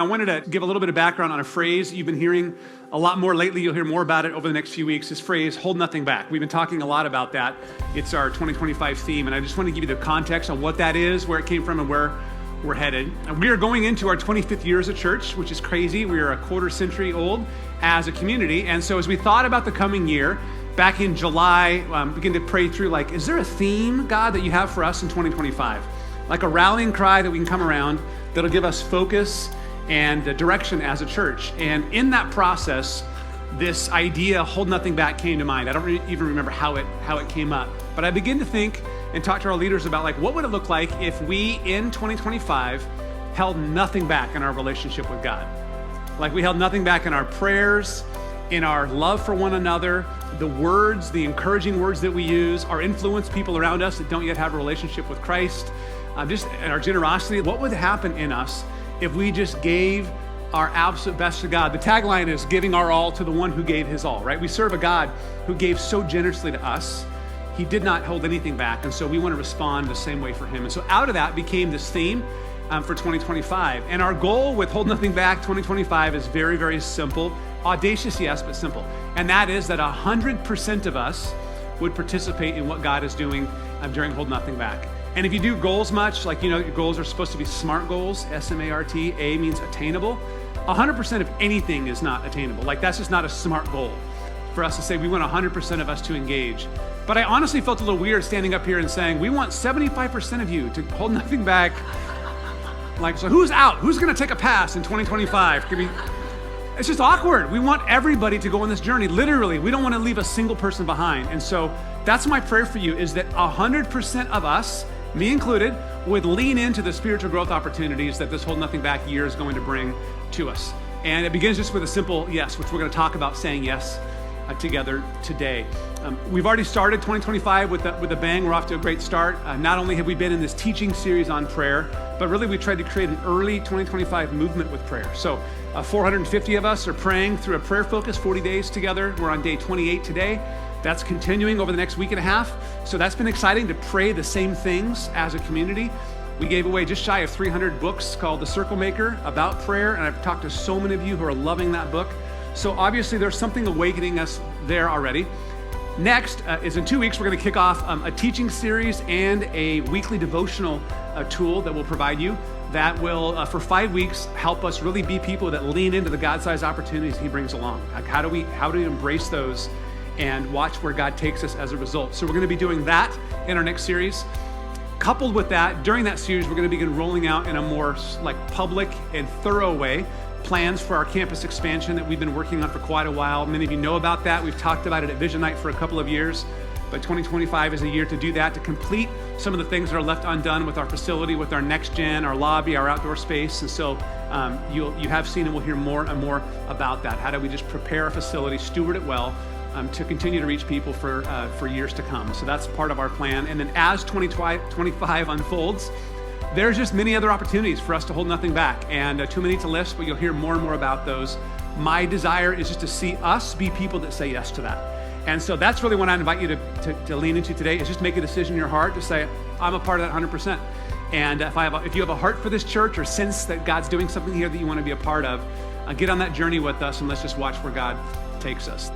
I wanted to give a little bit of background on a phrase you've been hearing a lot more lately. You'll hear more about it over the next few weeks. This phrase, hold nothing back. We've been talking a lot about that. It's our 2025 theme, and I just want to give you the context on what that is, where it came from, and where we're headed. And we are going into our 25th year as a church, which is crazy. We are a quarter century old as a community. And so as we thought about the coming year, back in July, began to pray through, is there a theme, God, that you have for us in 2025? Like a rallying cry that we can come around that'll give us focus and direction as a church. And in that process, this idea, hold nothing back, came to mind. I don't even remember how it came up. But I began to think and talk to our leaders about what would it look like if we, in 2025, held nothing back in our relationship with God? Like we held nothing back in our prayers, in our love for one another, the words, the encouraging words that we use, our influence, people around us that don't yet have a relationship with Christ, just in our generosity. What would happen in us if we just gave our absolute best to God? The tagline is giving our all to the one who gave his all, right? We serve a God who gave so generously to us. He did not hold anything back. And so we want to respond the same way for him. And so out of that became this theme for 2025. And our goal with Hold Nothing Back 2025 is very, very simple. Audacious, yes, but simple. And that is that 100% of us would participate in what God is doing during Hold Nothing Back. And if you do goals much, your goals are supposed to be SMART goals, S-M-A-R-T, A means attainable. 100% of anything is not attainable. That's just not a SMART goal for us to say we want 100% of us to engage. But I honestly felt a little weird standing up here and saying, we want 75% of you to hold nothing back. So who's out? Who's gonna take a pass in 2025? It's just awkward. We want everybody to go on this journey. Literally, we don't want to leave a single person behind. And so that's my prayer for you, is that 100% of us, me included, would lean into the spiritual growth opportunities that this Hold Nothing Back year is going to bring to us. And it begins just with a simple yes, which we're going to talk about saying yes together today. We've already started 2025 with a bang. We're off to a great start. Not only have we been in this teaching series on prayer, but really we tried to create an early 2025 movement with prayer. So 450 of us are praying through a prayer focus, 40 days together. We're on day 28 today. That's continuing over the next week and a half. So that's been exciting to pray the same things as a community. We gave away just shy of 300 books called The Circle Maker about prayer. And I've talked to so many of you who are loving that book. So obviously there's something awakening us there already. Next is in 2 weeks, we're going to kick off a teaching series and a weekly devotional tool that we'll provide you that will, for 5 weeks, help us really be people that lean into the God-sized opportunities he brings along. How do we embrace those and watch where God takes us as a result? So we're going to be doing that in our next series. Coupled with that, during that series, we're going to begin rolling out in a more public and thorough way plans for our campus expansion that we've been working on for quite a while. Many of you know about that. We've talked about it at Vision Night for a couple of years, but 2025 is a year to do that, to complete some of the things that are left undone with our facility, with our next gen, our lobby, our outdoor space. And so you have seen and we'll hear more and more about that. How do we just prepare a facility, steward it well, to continue to reach people for years to come. So that's part of our plan. And then as 2025 unfolds, there's just many other opportunities for us to hold nothing back, and too many to list, but you'll hear more and more about those. My desire is just to see us be people that say yes to that. And so that's really what I invite you to lean into today, is just make a decision in your heart to say, I'm a part of that 100%. And if you have a heart for this church or sense that God's doing something here that you want to be a part of, get on that journey with us, and let's just watch where God takes us.